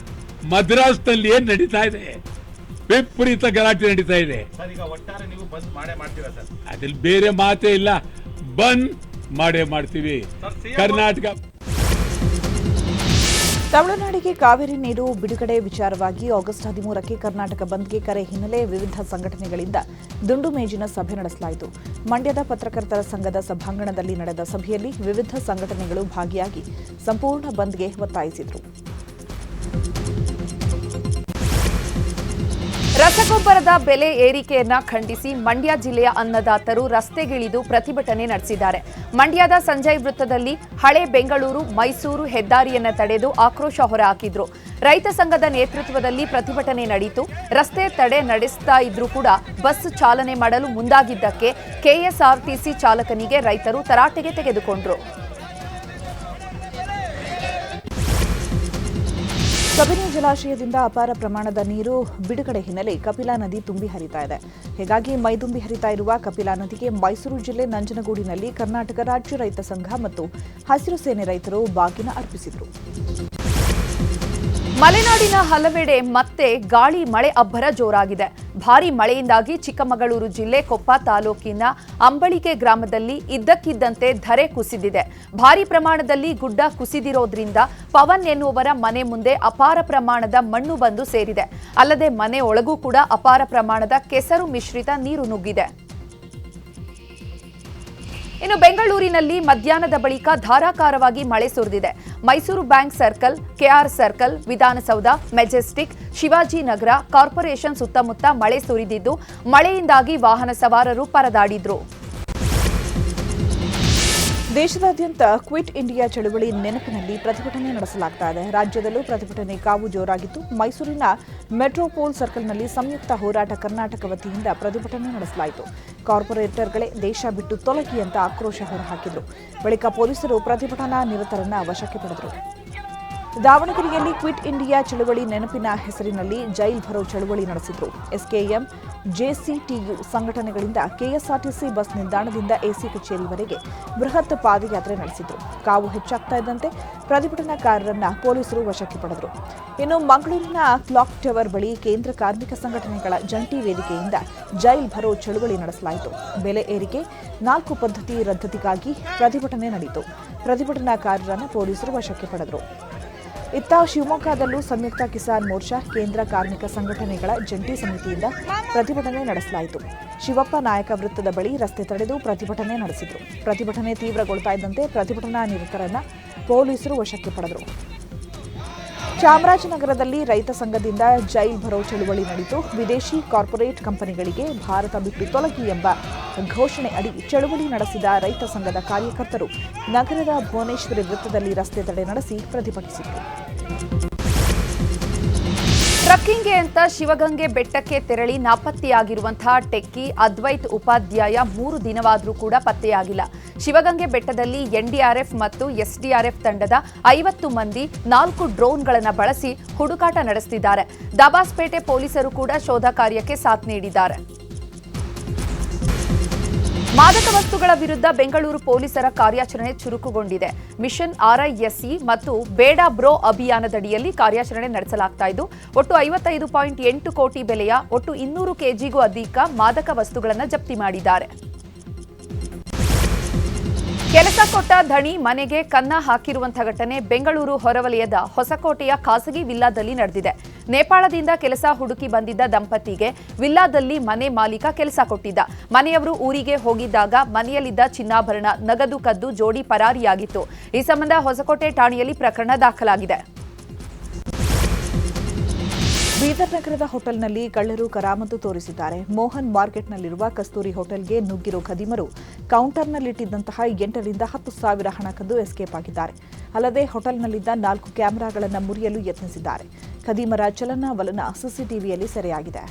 ಮದ್ರಾಸ್ನಲ್ಲಿ ಏನ್ ನಡೀತಾ ಇದೆ? ವಿಪರೀತ ಗಲಾಟೆ ನಡೀತಾ ಇದೆ. ಅದ್ರಲ್ಲಿ ಬೇರೆ ಮಾತೇ ಇಲ್ಲ, ಬಂದ್ ಮಾಡೇ ಮಾಡ್ತೀವಿ. ಕರ್ನಾಟಕ ತಮಿಳುನಾಡಿಗೆ ಕಾವೇರಿ ನೀರು ಬಿಡುಗಡೆ ವಿಚಾರವಾಗಿ ಆಗಸ್ಟ್ 13ಕ್ಕೆ ಕರ್ನಾಟಕ ಬಂದ್ಗೆ ಕರೆ ಹಿನ್ನೆಲೆ ವಿವಿಧ ಸಂಘಟನೆಗಳಿಂದ ದುಂಡು ಮೇಜಿನ ಸಭೆ ನಡೆಸಲಾಯಿತು. ಮಂಡ್ಯದ ಪತ್ರಕರ್ತರ ಸಂಘದ ಸಭಾಂಗಣದಲ್ಲಿ ನಡೆದ ಸಭೆಯಲ್ಲಿ ವಿವಿಧ ಸಂಘಟನೆಗಳು ಭಾಗಿಯಾಗಿ ಸಂಪೂರ್ಣ ಬಂದ್ಗೆ ಒತ್ತಾಯಿಸಿದರು. ರಸಗೊಬ್ಬರದ ಬೆಲೆ ಏರಿಕೆಯನ್ನ ಖಂಡಿಸಿ ಮಂಡ್ಯ ಜಿಲ್ಲೆಯ ಅನ್ನದಾತರು ರಸ್ತೆಗಿಳಿದು ಪ್ರತಿಭಟನೆ ನಡೆಸಿದ್ದಾರೆ. ಮಂಡ್ಯದ ಸಂಜಯ್ ವೃತ್ತದಲ್ಲಿ ಹಳೆ ಬೆಂಗಳೂರು ಮೈಸೂರು ಹೆದ್ದಾರಿಯನ್ನ ತಡೆದು ಆಕ್ರೋಶ ಹೊರಹಾಕಿದ್ರು. ರೈತ ಸಂಘದ ನೇತೃತ್ವದಲ್ಲಿ ಪ್ರತಿಭಟನೆ ನಡೆಯಿತು. ರಸ್ತೆ ತಡೆ ನಡೆಸ್ತಾ ಇದ್ರೂ ಕೂಡ ಬಸ್ ಚಾಲನೆ ಮಾಡಲು ಮುಂದಾಗಿದ್ದಕ್ಕೆ ಕೆಎಸ್ಆರ್ಟಿಸಿ ಚಾಲಕನಿಗೆ ರೈತರು ತರಾಟೆಗೆ ತೆಗೆದುಕೊಂಡ್ರು. ಕಬಿನಿ ಜಲಾಶಯದಿಂದ ಅಪಾರ ಪ್ರಮಾಣದ ನೀರು ಬಿಡುಗಡೆ ಹಿನ್ನೆಲೆ ಕಪಿಲಾ ನದಿ ತುಂಬಿ ಹರಿತಾ ಇದೆ. ಹೀಗಾಗಿ ಮೈದುಂಬಿ ಹರಿತಾ ಇರುವ ಕಪಿಲಾ ನದಿಗೆ ಮೈಸೂರು ಜಿಲ್ಲೆ ನಂಜನಗೂಡಿನಲ್ಲಿ ಕರ್ನಾಟಕ ರಾಜ್ಯ ರೈತ ಸಂಘ ಮತ್ತು ಹಸಿರು ಸೇನೆ ರೈತರು ಬಾಗಿನ ಅರ್ಪಿಸಿದರು. ಮಲೆನಾಡಿನ ಹಲವೆಡೆ ಮತ್ತೆ ಗಾಳಿ ಮಳೆ ಅಬ್ಬರ ಜೋರಾಗಿದೆ. ಭಾರೀ ಮಳೆಯಿಂದಾಗಿ ಚಿಕ್ಕಮಗಳೂರು ಜಿಲ್ಲೆ ಕೊಪ್ಪ ತಾಲೂಕಿನ ಅಂಬಳಿಕೆ ಗ್ರಾಮದಲ್ಲಿ ಇದ್ದಕ್ಕಿದ್ದಂತೆ ಧರೆ ಕುಸಿದಿದೆ. ಭಾರೀ ಪ್ರಮಾಣದಲ್ಲಿ ಗುಡ್ಡ ಕುಸಿದಿರೋದ್ರಿಂದ ಪವನ್ ಎನ್ನುವರ ಮನೆ ಮುಂದೆ ಅಪಾರ ಪ್ರಮಾಣದ ಮಣ್ಣು ಬಂದು ಸೇರಿದೆ. ಅಲ್ಲದೆ ಮನೆ ಒಳಗೂ ಕೂಡ ಅಪಾರ ಪ್ರಮಾಣದ ಕೆಸರು ಮಿಶ್ರಿತ ನೀರು ನುಗ್ಗಿದೆ. ಇನ್ನು ಬೆಂಗಳೂರಿನಲ್ಲಿ ಮಧ್ಯಾಹ್ನದ ಬಳಿಕ ಧಾರಾಕಾರವಾಗಿ ಮಳೆ ಸುರಿದಿದೆ. Mysuru bank circle, K R circle, Vidhana Soudha, Majestic, Shivajinagar, corporation ಸುತ್ತಮುತ್ತ ಮಳೆ ಸುರಿದಿದ್ದು ಮಳೆಯಿಂದಾಗಿ ವಾಹನ ಸವಾರರು ಪರದಾಡಿದ್ರು. ದೇಶದಾದ್ಯಂತ ಕ್ವಿಟ್ ಇಂಡಿಯಾ ಚಳವಳಿ ನೆನಪಿನಲ್ಲಿ ಪ್ರತಿಭಟನೆ ನಡೆಸಲಾಗ್ತಾ ಇದೆ. ರಾಜ್ಯದಲ್ಲೂ ಪ್ರತಿಭಟನೆ ಕಾವು ಜೋರಾಗಿತ್ತು. ಮೈಸೂರಿನ ಮೆಟ್ರೋಪೋಲ್ ಸರ್ಕಲ್ನಲ್ಲಿ ಸಂಯುಕ್ತ ಹೋರಾಟ ಕರ್ನಾಟಕ ವತಿಯಿಂದ ಪ್ರತಿಭಟನೆ ನಡೆಸಲಾಯಿತು. ಕಾರ್ಪೊರೇಟರ್ಗಳೇ ದೇಶ ಬಿಟ್ಟು ತೊಲಗಿ ಅಂತ ಆಕ್ರೋಶ ಹೊರಹಾಕಿದ್ರು. ಬಳಿಕ ಪೊಲೀಸರು ಪ್ರತಿಭಟನಾ ನಿರತರನ್ನ ವಶಕ್ಕೆ ಪಡೆದರು. ದಾವಣಗೆರೆಯಲ್ಲಿ ಕ್ವಿಟ್ ಇಂಡಿಯಾ ಚಳವಳಿ ನೆನಪಿನ ಹೆಸರಿನಲ್ಲಿ ಜೈಲ್ ಭರೋ ಚಳವಳಿ ನಡೆಸಿದ್ರು. ಎಸ್ಕೆಎಂ, ಜೆಸಿಟಿಯು ಸಂಘಟನೆಗಳಿಂದ ಕೆಎಸ್ಆರ್ಟಿಸಿ ಬಸ್ ನಿಲ್ದಾಣದಿಂದ ಎಸಿ ಕಚೇರಿವರೆಗೆ ಬೃಹತ್ ಪಾದಯಾತ್ರೆ ನಡೆಸಿದ್ರು. ಕಾವು ಹೆಚ್ಚಾಗ್ತಾ ಇದ್ದಂತೆ ಪ್ರತಿಭಟನಾಕಾರರನ್ನ ಪೊಲೀಸರು ವಶಕ್ಕೆ ಪಡೆದರು. ಇನ್ನು ಮಂಗಳೂರಿನ ಕ್ಲಾಕ್ ಟವರ್ ಬಳಿ ಕೇಂದ್ರ ಕಾರ್ಮಿಕ ಸಂಘಟನೆಗಳ ಜಂಟಿ ವೇದಿಕೆಯಿಂದ ಜೈಲ್ ಭರೋ ಚಳವಳಿ ನಡೆಸಲಾಯಿತು. ಬೆಲೆ ಏರಿಕೆ 4 ಪದ್ಧತಿ ರದ್ದತಿಗಾಗಿ ಪ್ರತಿಭಟನೆ ನಡೆಯಿತು. ಪ್ರತಿಭಟನಾಕಾರರನ್ನು ಪೊಲೀಸರು ವಶಕ್ಕೆ ಪಡೆದರು. ಇತ್ತ ಶಿವಮೊಗ್ಗದಲ್ಲೂ ಸಂಯುಕ್ತ ಕಿಸಾನ್ ಮೋರ್ಚಾ ಕೇಂದ್ರ ಕಾರ್ಮಿಕ ಸಂಘಟನೆಗಳ ಜಂಟಿ ಸಮಿತಿಯಿಂದ ಪ್ರತಿಭಟನೆ ನಡೆಸಲಾಯಿತು. ಶಿವಪ್ಪ ನಾಯಕ ವೃತ್ತದ ಬಳಿ ರಸ್ತೆ ತಡೆದು ಪ್ರತಿಭಟನೆ ನಡೆಸಿದರು. ಪ್ರತಿಭಟನೆ ತೀವ್ರಗೊಳ್ತಾ ಇದ್ದಂತೆ ಪ್ರತಿಭಟನಾ ನಿರತರನ್ನ ಪೊಲೀಸರು ವಶಕ್ಕೆ ಪಡೆದರು. ಚಾಮರಾಜನಗರದಲ್ಲಿ ರೈತ ಸಂಘದಿಂದ ಜೈಲ್ ಭರೋ ಚಳುವಳಿ ನಡೆಯಿತು. ವಿದೇಶಿ ಕಾರ್ಪೊರೇಟ್ ಕಂಪನಿಗಳಿಗೆ ಭಾರತ ಬಿಟ್ಟು ತೊಲಗಿ ಎಂಬ ಘೋಷಣೆ ಅಡಿ ಚಳುವಳಿ ನಡೆಸಿದ ರೈತ ಸಂಘದ ಕಾರ್ಯಕರ್ತರು ನಗರದ ಭುವನೇಶ್ವರಿ ವೃತ್ತದಲ್ಲಿ ರಸ್ತೆ ತಡೆ ನಡೆಸಿ ಪ್ರತಿಭಟಿಸಿದರು. ಟ್ರಕ್ಕಿಂಗ್ಗೆ ಅಂತ ಶಿವಗಂಗೆ ಬೆಟ್ಟಕ್ಕೆ ತೆರಳಿ ನಾಪತ್ತೆಯಾಗಿರುವಂತಹ ಟೆಕ್ಕಿ ಅದ್ವೈತ್ ಉಪಾಧ್ಯಾಯ 3 ದಿನವಾದರೂ ಕೂಡ ಪತ್ತೆಯಾಗಿಲ್ಲ. ಶಿವಗಂಗೆ ಬೆಟ್ಟದಲ್ಲಿ ಎನ್ಡಿಆರ್ಎಫ್ ಮತ್ತು ಎಸ್ಡಿಆರ್ಎಫ್ ತಂಡದ 50 ಮಂದಿ 4 ಡ್ರೋನ್ಗಳನ್ನು ಬಳಸಿ ಹುಡುಕಾಟ ನಡೆಸುತ್ತಿದ್ದಾರೆ. ದಾಬಾಸ್ಪೇಟೆ ಪೊಲೀಸರು ಕೂಡ ಶೋಧ ಕಾರ್ಯಕ್ಕೆ ಸಾಥ್ ನೀಡಿದ್ದಾರೆ. ಮಾದಕ ವಸ್ತುಗಳ ವಿರುದ್ಧ ಬೆಂಗಳೂರು ಪೊಲೀಸರ ಕಾರ್ಯಾಚರಣೆ ಚುರುಕುಗೊಂಡಿದೆ. ಮಿಷನ್ RISE ಮತ್ತು ಬೇಡ ಬ್ರೋ ಅಭಿಯಾನದಡಿಯಲ್ಲಿ ಕಾರ್ಯಾಚರಣೆ ನಡೆಸಲಾಗ್ತಾ ಇದ್ದು ಒಟ್ಟು 55.8 ಕೋಟಿ ಬೆಲೆಯ ಒಟ್ಟು 200 ಕೆಜಿಗೂ ಅಧಿಕ ಮಾದಕ ವಸ್ತುಗಳನ್ನು ಜಪ್ತಿ ಮಾಡಿದ್ದಾರೆ. ಕೆಲಸ ಕೊಟ್ಟ ಧಣಿ ಮನೆಗೆ ಕನ್ನ ಹಾಕಿರುವಂತಹ ಘಟನೆ ಬೆಂಗಳೂರು ಹೊರವಲಯದ ಹೊಸಕೋಟೆಯ ಖಾಸಗಿ ವಿಲ್ಲಾದಲ್ಲಿ ನಡೆದಿದೆ. ನೇಪಾಳದಿಂದ ಕೆಲಸ ಹುಡುಕಿ ಬಂದಿದ್ದ ದಂಪತಿಗೆ ವಿಲ್ಲಾದಲ್ಲಿ ಮನೆ ಮಾಲೀಕ ಕೆಲಸ ಕೊಟ್ಟಿದ್ದ. ಮನೆಯವರು ಊರಿಗೆ ಹೋಗಿದ್ದಾಗ ಮನೆಯಲ್ಲಿದ್ದ ಚಿನ್ನಾಭರಣ, ನಗದು ಕದ್ದು ಜೋಡಿ ಪರಾರಿಯಾಗಿತ್ತು. ಈ ಸಂಬಂಧ ಹೊಸಕೋಟೆ ಠಾಣೆಯಲ್ಲಿ ಪ್ರಕರಣ ದಾಖಲಾಗಿದೆ. ಬೀದರ್ ನಗರದ ಹೋಟೆಲ್ನಲ್ಲಿ ಕಳ್ಳರು ಕರಾಮತ್ತು ತೋರಿಸಿದ್ದಾರೆ. ಮೋಹನ್ ಮಾರ್ಕೆಟ್ನಲ್ಲಿರುವ ಕಸ್ತೂರಿ ಹೋಟೆಲ್ಗೆ ನುಗ್ಗಿರೋ ಖದೀಮರು ಕೌಂಟರ್ನಲ್ಲಿಟ್ಟಿದ್ದಂತಹ 8 ರಿಂದ 10 ಸಾವಿರ ಹಣ ಕದ್ದು ಎಸ್ಕೇಪ್ ಆಗಿದ್ದಾರೆ. ಅಲ್ಲದೆ ಹೋಟೆಲ್ನಲ್ಲಿದ್ದ 4 ಕ್ಯಾಮೆರಾಗಳನ್ನು ಮುರಿಯಲು ಯತ್ನಿಸಿದ್ದಾರೆ. ಖದೀಮರ ಚಲನವಲನ ಸಿಸಿಟಿವಿಯಲ್ಲಿ ಸೆರೆಯಾಗಿದೆ.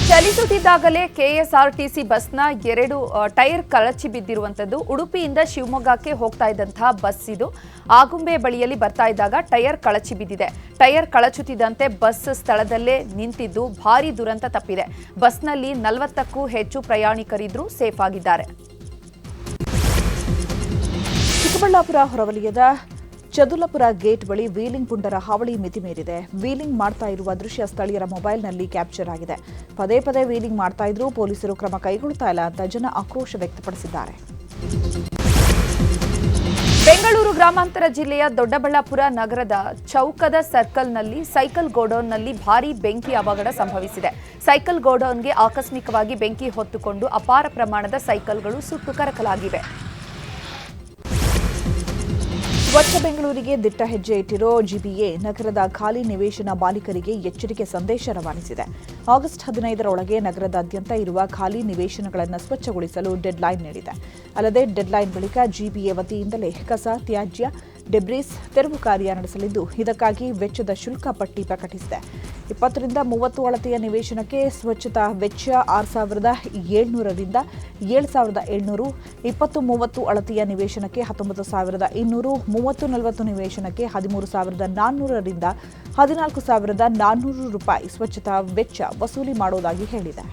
ಚಲಿಸುತ್ತಿದ್ದಾಗಲೇ ಕೆಎಸ್ಆರ್ಟಿಸಿ ಬಸ್ನ 2 ಟೈರ್ ಕಳಚಿ ಬಿದ್ದಿರುವಂಥದ್ದು. ಉಡುಪಿಯಿಂದ ಶಿವಮೊಗ್ಗಕ್ಕೆ ಹೋಗ್ತಾ ಇದ್ದಂತಹ ಬಸ್ ಇದು. ಆಗುಂಬೆ ಬಳಿಯಲ್ಲಿ ಬರ್ತಾ ಇದ್ದಾಗ ಟೈರ್ ಕಳಚಿ ಬಿದ್ದಿದೆ. ಟೈರ್ ಕಳಚುತ್ತಿದ್ದಂತೆ ಬಸ್ ಸ್ಥಳದಲ್ಲೇ ನಿಂತಿದ್ದು ಭಾರೀ ದುರಂತ ತಪ್ಪಿದೆ. ಬಸ್ನಲ್ಲಿ 40ಕ್ಕೂ ಹೆಚ್ಚು ಪ್ರಯಾಣಿಕರಿದ್ರೂ ಸೇಫ್ ಆಗಿದ್ದಾರೆ. ಚಿಕ್ಕಬಳ್ಳಾಪುರ ಹೊರವಲಯದ ಚದುಲಪುರ ಗೇಟ್ ಬಳಿ ವೀಲಿಂಗ್ ಪುಂಡರ ಹಾವಳಿ ಮಿತಿ ಮೀರಿದೆ. ವೀಲಿಂಗ್ ಮಾಡ್ತಾ ಇರುವ ದೃಶ್ಯ ಸ್ಥಳೀಯರ ಮೊಬೈಲ್ನಲ್ಲಿ ಕ್ಯಾಪ್ಚರ್ ಆಗಿದೆ. ಪದೇ ಪದೇ ವೀಲಿಂಗ್ ಮಾಡ್ತಾ ಇದ್ರೂ ಪೊಲೀಸರು ಕ್ರಮ ಕೈಗೊಳ್ತಾ ಇಲ್ಲ ಅಂತ ಜನ ಆಕ್ರೋಶ ವ್ಯಕ್ತಪಡಿಸಿದ್ದಾರೆ. ಬೆಂಗಳೂರು ಗ್ರಾಮಾಂತರ ಜಿಲ್ಲೆಯ ದೊಡ್ಡಬಳ್ಳಾಪುರ ನಗರದ ಚೌಕದ ಸರ್ಕಲ್ನಲ್ಲಿ ಸೈಕಲ್ ಗೋಡೌನ್ನಲ್ಲಿ ಭಾರೀ ಬೆಂಕಿ ಅವಘಡ ಸಂಭವಿಸಿದೆ. ಸೈಕಲ್ ಗೋಡೌನ್ಗೆ ಆಕಸ್ಮಿಕವಾಗಿ ಬೆಂಕಿ ಹೊತ್ತುಕೊಂಡು ಅಪಾರ ಪ್ರಮಾಣದ ಸೈಕಲ್ಗಳು ಸುಟ್ಟು ಕರಕಲಾಗಿವೆ. ಸ್ವಚ್ಛ ಬೆಂಗಳೂರಿಗೆ ದಿಟ್ಟ ಹೆಜ್ಜೆ ಇಟ್ಟಿರೋ ಜಿಬಿಎ ನಗರದ ಖಾಲಿ ನಿವೇಶನ ಮಾಲೀಕರಿಗೆ ಎಚ್ಚರಿಕೆ ಸಂದೇಶ ರವಾನಿಸಿದೆ. ಆಗಸ್ಟ್ 15ರ ಒಳಗೆ ನಗರದಾದ್ಯಂತ ಇರುವ ಖಾಲಿ ನಿವೇಶನಗಳನ್ನು ಸ್ವಚ್ಛಗೊಳಿಸಲು ಡೆಡ್ಲೈನ್ ನೀಡಿದೆ. ಅಲ್ಲದೆ ಡೆಡ್ಲೈನ್ ಬಳಿಕ ಜಿಬಿಎ ವತಿಯಿಂದಲೇ ಕಸ, ತ್ಯಾಜ್ಯ, ಡೆಬ್ರೀಸ್ ತೆರವು ಕಾರ್ಯ ನಡೆಸಲಿದ್ದು, ಇದಕ್ಕಾಗಿ ವೆಚ್ಚದ ಶುಲ್ಕ ಪಟ್ಟಿ ಪ್ರಕಟಿಸಿದೆ. 20 ರಿಂದ 30 ಅಳತೆಯ ನಿವೇಶನಕ್ಕೆ ಸ್ವಚ್ಛತಾ ವೆಚ್ಚ 6,700 ರಿಂದ 7,700, 20-30 ಅಳತೆಯ ನಿವೇಶನಕ್ಕೆ 19,200, 30-40 ನಿವೇಶನಕ್ಕೆ 13,400 ರಿಂದ 14,400 ರೂಪಾಯಿ ಸ್ವಚ್ಛತಾ ವೆಚ್ಚ ವಸೂಲಿ ಮಾಡುವುದಾಗಿ ಹೇಳಿದೆ.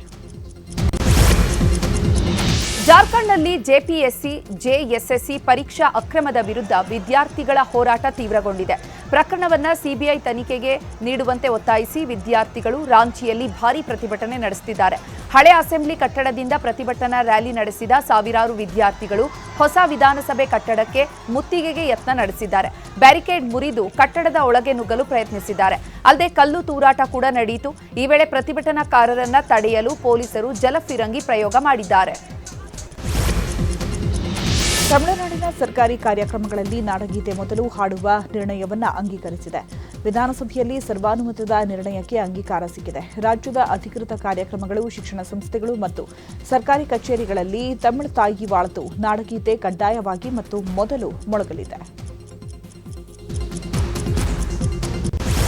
ಜಾರ್ಖಂಡ್ನಲ್ಲಿ ಜೆಪಿಎಸ್ಸಿ, ಜೆಎಸ್ಎಸ್ಸಿ ಪರೀಕ್ಷಾ ಅಕ್ರಮದ ವಿರುದ್ಧ ವಿದ್ಯಾರ್ಥಿಗಳ ಹೋರಾಟ ತೀವ್ರಗೊಂಡಿದೆ. ಪ್ರಕರಣವನ್ನು ಸಿಬಿಐ ತನಿಖೆಗೆ ನೀಡುವಂತೆ ಒತ್ತಾಯಿಸಿ ವಿದ್ಯಾರ್ಥಿಗಳು ರಾಂಚಿಯಲ್ಲಿ ಭಾರೀ ಪ್ರತಿಭಟನೆ ನಡೆಸುತ್ತಿದ್ದಾರೆ. ಹಳೆ ಅಸೆಂಬ್ಲಿ ಕಟ್ಟಡದಿಂದ ಪ್ರತಿಭಟನಾ ರ್ಯಾಲಿ ನಡೆಸಿದ ಸಾವಿರಾರು ವಿದ್ಯಾರ್ಥಿಗಳು ಹೊಸ ವಿಧಾನಸಭೆ ಕಟ್ಟಡಕ್ಕೆ ಮುತ್ತಿಗೆಗೆ ಯತ್ನ ನಡೆಸಿದ್ದಾರೆ. ಬ್ಯಾರಿಕೇಡ್ ಮುರಿದು ಕಟ್ಟಡದ ಒಳಗೆ ನುಗ್ಗಲು ಪ್ರಯತ್ನಿಸಿದ್ದಾರೆ. ಅಲ್ಲದೆ ಕಲ್ಲು ತೂರಾಟ ಕೂಡ ನಡೆಯಿತು. ಈ ವೇಳೆ ಪ್ರತಿಭಟನಾಕಾರರನ್ನ ತಡೆಯಲು ಪೊಲೀಸರು ಜಲಫಿರಂಗಿ ಪ್ರಯೋಗ ಮಾಡಿದ್ದಾರೆ. ತಮಿಳುನಾಡಿನ ಸರ್ಕಾರಿ ಕಾರ್ಯಕ್ರಮಗಳಲ್ಲಿ ನಾಡಗೀತೆ ಮೊದಲು ಹಾಡುವ ನಿರ್ಣಯವನ್ನು ಅಂಗೀಕರಿಸಿದೆ. ವಿಧಾನಸಭೆಯಲ್ಲಿ ಸರ್ವಾನುಮತದ ನಿರ್ಣಯಕ್ಕೆ ಅಂಗೀಕಾರ ಸಿಕ್ಕಿದೆ. ರಾಜ್ಯದ ಅಧಿಕೃತ ಕಾರ್ಯಕ್ರಮಗಳು, ಶಿಕ್ಷಣ ಸಂಸ್ಥೆಗಳು ಮತ್ತು ಸರ್ಕಾರಿ ಕಚೇರಿಗಳಲ್ಲಿ ತಮಿಳು ತಾಯಿ ವಾಳ್ತು ನಾಡಗೀತೆ ಕಡ್ಡಾಯವಾಗಿ ಮತ್ತು ಮೊದಲು ಮೊಳಗಲಿದೆ.